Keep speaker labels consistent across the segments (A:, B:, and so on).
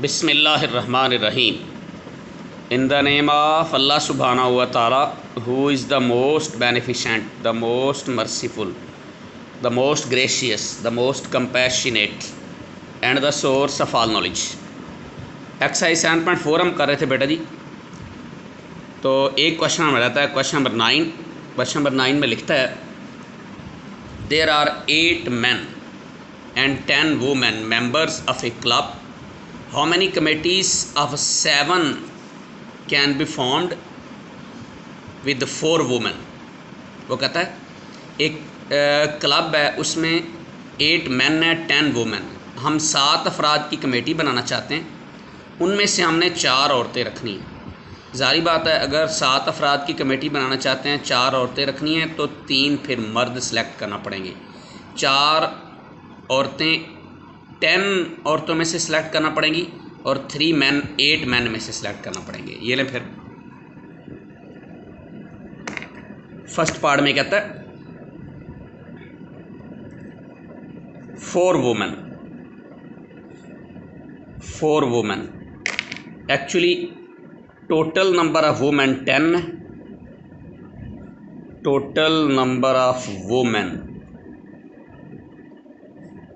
A: बिस्मिल्लाहिर्रहमानिर्रहीम। In the name of Allah सुब्हानहू व तआला who is the most beneficent, the most merciful, the most gracious, the most compassionate and the source of all knowledge. Exercise 7.4 हम कर रहे थे बेटा जी। तो एक क्वेश्चन हमें रहता है क्वेश्चन नंबर 9। क्वेश्चन नंबर 9 में लिखता है there are 8 men and 10 women members of a club. How many committees of 7 can be formed with 4 women? वो कहता है एक क्लब है, उसमें 8 men है 10 women। हम 7 अफराद की कमेटी बनाना चाहते हैं, उनमें से हमने 4 औरतें रखनी हैं। ज़ाहिर बात है, अगर 7 अफराद की कमेटी बनाना चाहते हैं, 4 औरतें रखनी हैं, तो 3 फिर मर्द सेलेक्ट करना पड़ेंगे। 4 औरतें 10 औरतों में से सिलेक्ट करना पड़ेंगी और 3 मैन 8 मैन में से सिलेक्ट करना पड़ेंगे। ये लें, फिर फर्स्ट पार्ट में कहता है 4 women. Actually total number of women 10, total number of women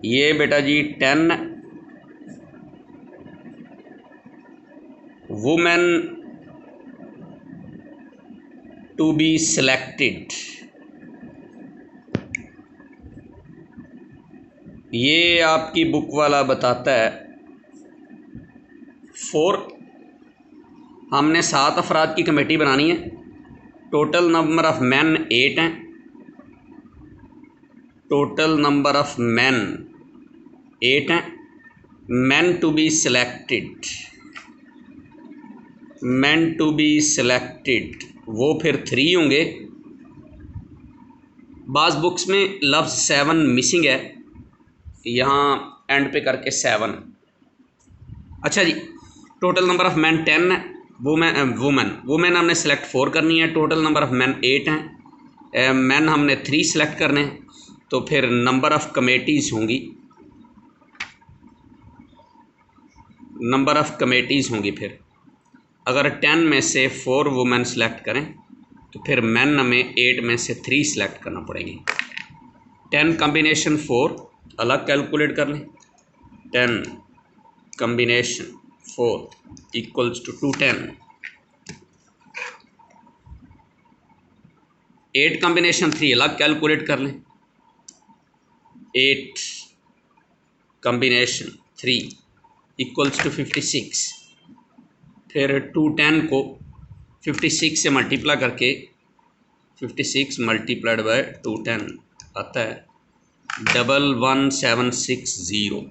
A: ये बेटा जी 10 वुमेन टू बी सिलेक्टेड। ये आपकी बुक वाला बताता है 4। हमने 7 अफराद की कमेटी बनानी है। टोटल नंबर ऑफ मैन 8 हैं। टोटल नंबर ऑफ मैन 8 हैं। Man to be selected, man to be selected वो फिर 3 होंगे। बाज़ बुक्स में लफ्ज़ 7 मिसिंग है, यहाँ एंड पे करके 7। अच्छा जी, टोटल नंबर ऑफ मैन 10 है। वुमेन हमने सेलेक्ट 4 करनी है। टोटल नंबर ऑफ मैन 8 हैं। मैन हमने 3 सेलेक्ट करने हैं। तो फिर नंबर ऑफ़ कमेटीज़ होंगी, नंबर ऑफ़ कमेटीज़ होंगी। फिर अगर 10 में से 4 वुमेन सेलेक्ट करें तो फिर मैन हमें 8 में से 3 सेलेक्ट करना पड़ेगी। 10 कम्बिनेशन 4 अलग कैलकुलेट कर लें। 10 कम्बिनेशन 4 इक्वल्स टू 210। 8 कम्बिनेशन 3 अलग कैलकुलेट कर लें। 8 कम्बिनेशन 3 इक्वल्स टू 56। फिर 210 को 56 से मल्टीप्लाई करके 56 मल्टीप्लाइड बाय 210 आता है 11760।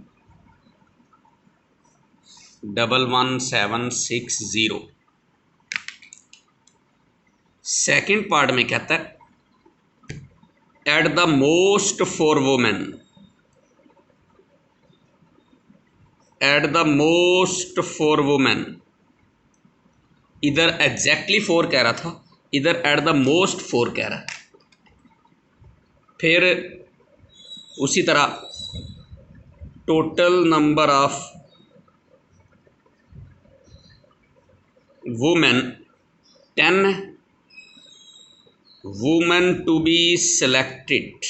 A: 11760। सेकेंड पार्ट में कहता है at the most 4 women, at the most 4 women. इधर एग्जैक्टली 4 कह रहा था, इधर एट द मोस्ट 4 कह रहा है। फिर उसी तरह total number of women 10, women to be selected.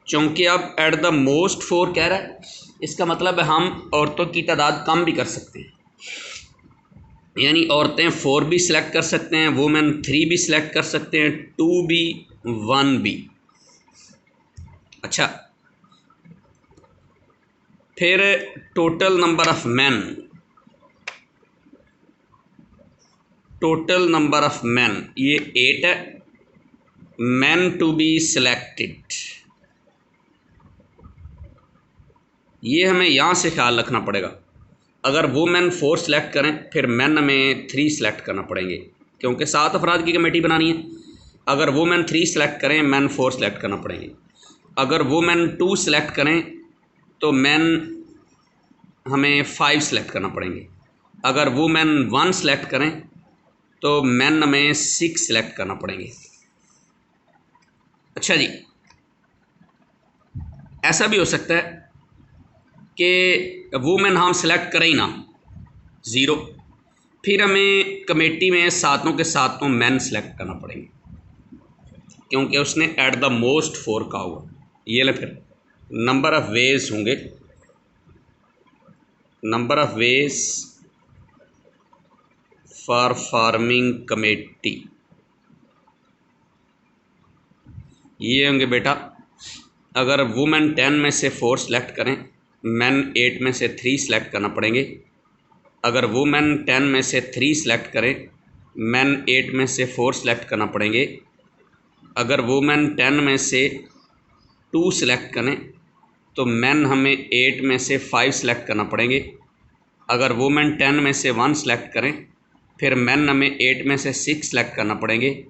A: चूँकि अब एट द मोस्ट 4 कह रहा है, इसका मतलब है हम औरतों की तादाद कम भी कर सकते हैं। यानी औरतें 4 भी सिलेक्ट कर सकते हैं, वुमेन 3 भी सिलेक्ट कर सकते हैं, 2 भी 1 भी। अच्छा, फिर total number of man, total number of man ये 8 है। मैन टू बी सिलेक्टेड ये हमें यहाँ से ख्याल रखना पड़ेगा। अगर वो मैन 4 सेलेक्ट करें फिर मैन हमें 3 सेलेक्ट करना पड़ेंगे, क्योंकि 7 अफराद की कमेटी बनानी है। अगर वो मैन 3 सेलेक्ट करें मैन 4 सेलेक्ट करना पड़ेंगे। अगर वो मैन 2 सेलेक्ट करें तो मैन हमें 5 सेलेक्ट करना पड़ेंगे। अगर वो मैन 1 सेलेक्ट करें तो मैन हमें 6 सेलेक्ट करना पड़ेंगे। अच्छा जी, ऐसा भी हो सकता है कि वुमेन हम सिलेक्ट करें ही ना, 0। फिर हमें कमेटी में सातों के सातों मैन सेलेक्ट करना पड़ेंगे क्योंकि उसने एट द मोस्ट 4 कहा हुआ। ये ले फिर नंबर ऑफ वेज होंगे, number of ways for forming committee ये होंगे बेटा। अगर वुमेन 10 में से 4 सेलेक्ट करें, मैन 8 में से 3 सेलेक्ट करना पड़ेंगे। अगर वुमेन 10 में से 3 सेलेक्ट करें, मैन 8 में से 4 सेलेक्ट करना पड़ेंगे। अगर वुमेन 10 में से 2 सेलेक्ट करें तो मैन हमें 8 में से 5 सेलेक्ट करना पड़ेंगे। अगर वुमेन 10 में से 1 सेलेक्ट करें फिर मैन हमें 8 में से 6 सेलेक्ट करना पड़ेंगे।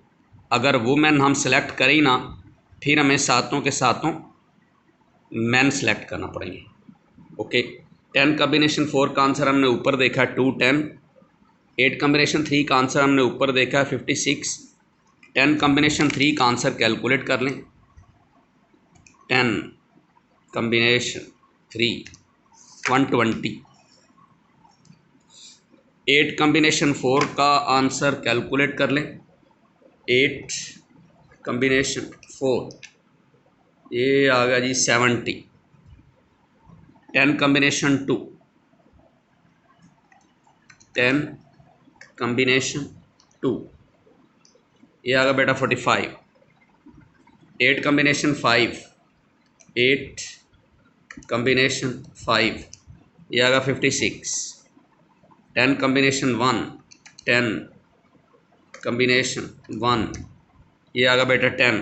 A: अगर वुमेन हम सेलेक्ट करें ही ना, फिर हमें सातों के सातों मैन सेलेक्ट करना पड़ेंगे। ओके, 10 कॉम्बिनेशन 4 का आंसर हमने ऊपर देखा है 2 10। 8 कॉम्बिनेशन 3 का आंसर हमने ऊपर देखा है 56। 10 कॉम्बिनेशन 3 का आंसर कैलकुलेट कर लें। 10 कॉम्बिनेशन 3 120। 8 कॉम्बिनेशन 4 का आंसर कैलकुलेट कर लें। 8 कॉम्बिनेशन 4 ये आ गया जी 70। 10 कॉम्बिनेशन 2, 10 कॉम्बिनेशन 2 ये आ गया बेटा 45। 8 कॉम्बिनेशन 5, 8 कॉम्बिनेशन 5 ये आ गया 56। 10 कॉम्बिनेशन 1, 10 कॉम्बिनेशन 1 ये आ गया बेटा 10।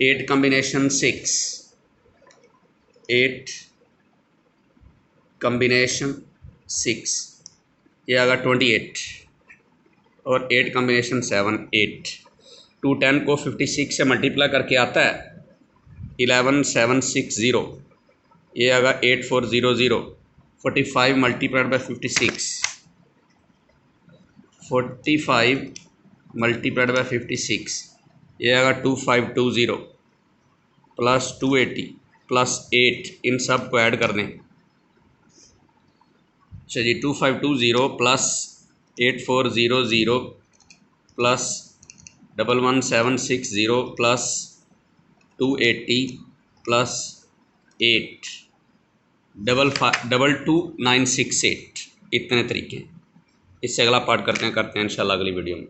A: 8 कॉम्बिनेशन 6, 8 कॉम्बिनेशन 6 ये आ गया 28। और 8 कॉम्बिनेशन 7 8। 210 को 56 से मल्टीप्लाई करके आता है 11760। ये आ गया 8400। 45 मल्टीप्लाइड बाई 56, 45 मल्टीप्लाइड बाई 56 ये आएगा 2520 प्लस 280 प्लस 8, इन सब को ऐड कर दें। चलिए 2520 प्लस 8400 प्लस 11760 प्लस 280 प्लस 8 22968। इतने तरीके। इससे अगला पार्ट करते हैं इंशाल्लाह अगली वीडियो में।